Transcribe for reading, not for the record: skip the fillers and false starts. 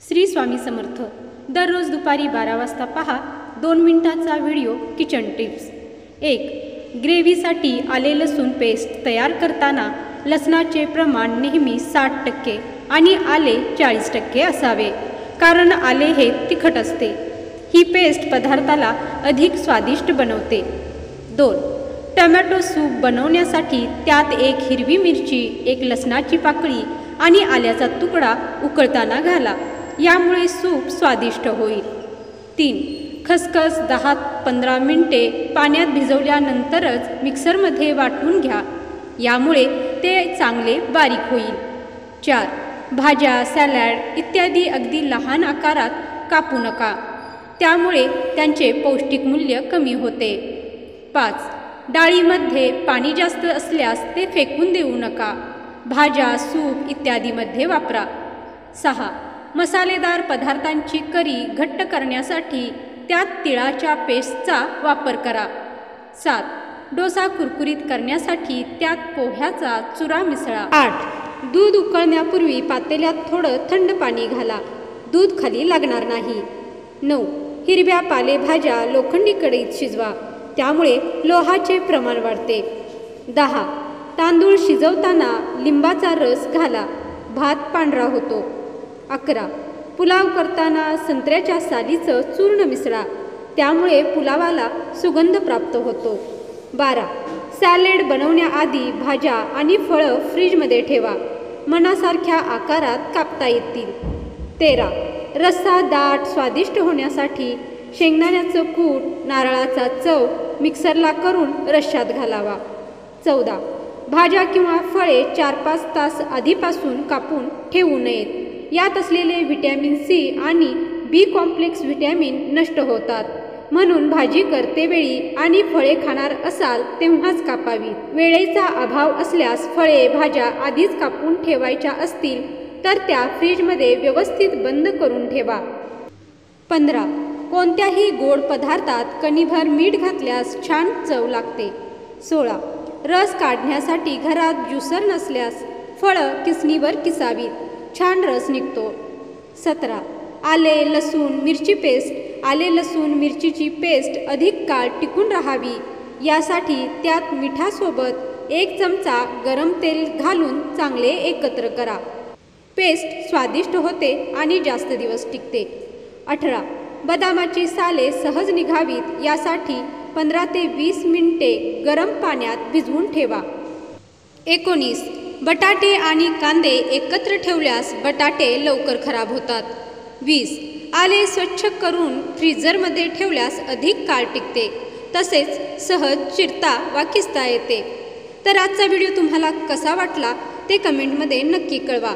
श्री स्वामी समर्थ। दररोज दुपारी 12 वाजता पहा 2 मिनिटाचा व्हिडिओ किचन टिप्स। 1. ग्रेव्हीसाठी आले लसूण पेस्ट तयार करताना लसणाचे प्रमाण नेहमी 60% आणि आले 40% असावे, कारण आले हे तिखट असते। ही पेस्ट पदार्थाला अधिक स्वादिष्ट बनवते। 2. टोमॅटो सूप बनवण्यासाठी त्यात 1 हिरवी मिरची, 1 लसणाची पाकळी आणि आल्याचा तुकडा उकळताना घाला, यामुळे सूप स्वादिष्ट होईल। 3. खसखस 10-15 मिनिटे पाण्यात भिजवल्यानंतरच मिक्सरमध्ये वाटून घ्या, यामुळे ते चांगले बारीक होईल। 4. भाज्या, सॅलड इत्यादी अगदी लहान आकारात कापू नका, त्यामुळे त्यांचे पौष्टिक मूल्य कमी होते। 5. डाळीमध्ये पाणी जास्त असल्यास ते फेकून देऊ नका, भाज्या, सूप इत्यादीमध्ये वापरा। 6. मसालेदार पदार्थांची करी घट्ट करण्यासाठी त्यात तिळाच्या पेस्टचा वापर करा। 7. डोसा कुरकुरीत करण्यासाठी त्यात पोह्याचा चुरा मिसळा। 8. दूध उकळण्यापूर्वी पातेल्यात थोडं थंड पाणी घाला, दूध खाली लागणार नाही। 9. हिरव्या पालेभाज्या लोखंडी कढईत शिजवा, त्यामुळे लोहाचे प्रमाण वाढते। 10. तांदूळ शिजवताना लिंबाचा रस घाला, भात पांढरा होतो। 11. पुलाव करताना संत्र्याच्या सालीचं चूर्ण मिसळा, त्यामुळे पुलावाला सुगंध प्राप्त होतो। 12. सॅलेड बनवण्याआधी भाज्या आणि फळं फ्रीजमध्ये ठेवा, मनासारख्या आकारात कापता येतील। 13. रस्सा दाट स्वादिष्ट होण्यासाठी शेंगदाण्याचं कूट, नारळाचा चव मिक्सरला करून रश्श्यात घालावा। 14. भाज्या किंवा फळे 4-5 तास आधीपासून कापून ठेवू नयेत, यात असलेले व्हिटॅमिन सी आणि बी कॉम्प्लेक्स व्हिटॅमिन नष्ट होतात, म्हणून भाजी करतेवेळी आणि फळे खाणार असाल तेव्हाच कापावी। वेळेचा अभाव असल्यास फळे, भाज्या आधीच कापून ठेवायच्या असतील तर त्या फ्रीजमध्ये व्यवस्थित बंद करून ठेवा। 15. कोणत्याही गोड पदार्थात कणीभर मीठ घातल्यास छान चव लागते। 16. रस काढण्यासाठी घरात ज्युसर नसल्यास फळं किसणीवर किसावीत, छान रस निघतो। 17. आले लसूण मिरची पेस्ट। आले लसूण मिरचीची पेस्ट अधिक काळ टिकून राहावी, यासाठी त्यात मिठासोबत 1 चमचा गरम तेल घालून चांगले एकत्र करा, पेस्ट स्वादिष्ट होते आणि जास्त दिवस टिकते। 18. बदामाची साले सहज निघावीत, यासाठी 15 ते 20 मिनिटे गरम पाण्यात भिजवून ठेवा। 19. बटाटे आणि कांदे एकत्र ठेवल्यास बटाटे लवकर खराब होतात। 20. आले स्वच्छ करून फ्रीजरमध्ये ठेवल्यास अधिक काळ टिकते, तसेच सहज चिरता वा किसता येते। तर आजचा व्हिडिओ तुम्हाला कसा वाटला ते कमेंटमध्ये नक्की कळवा।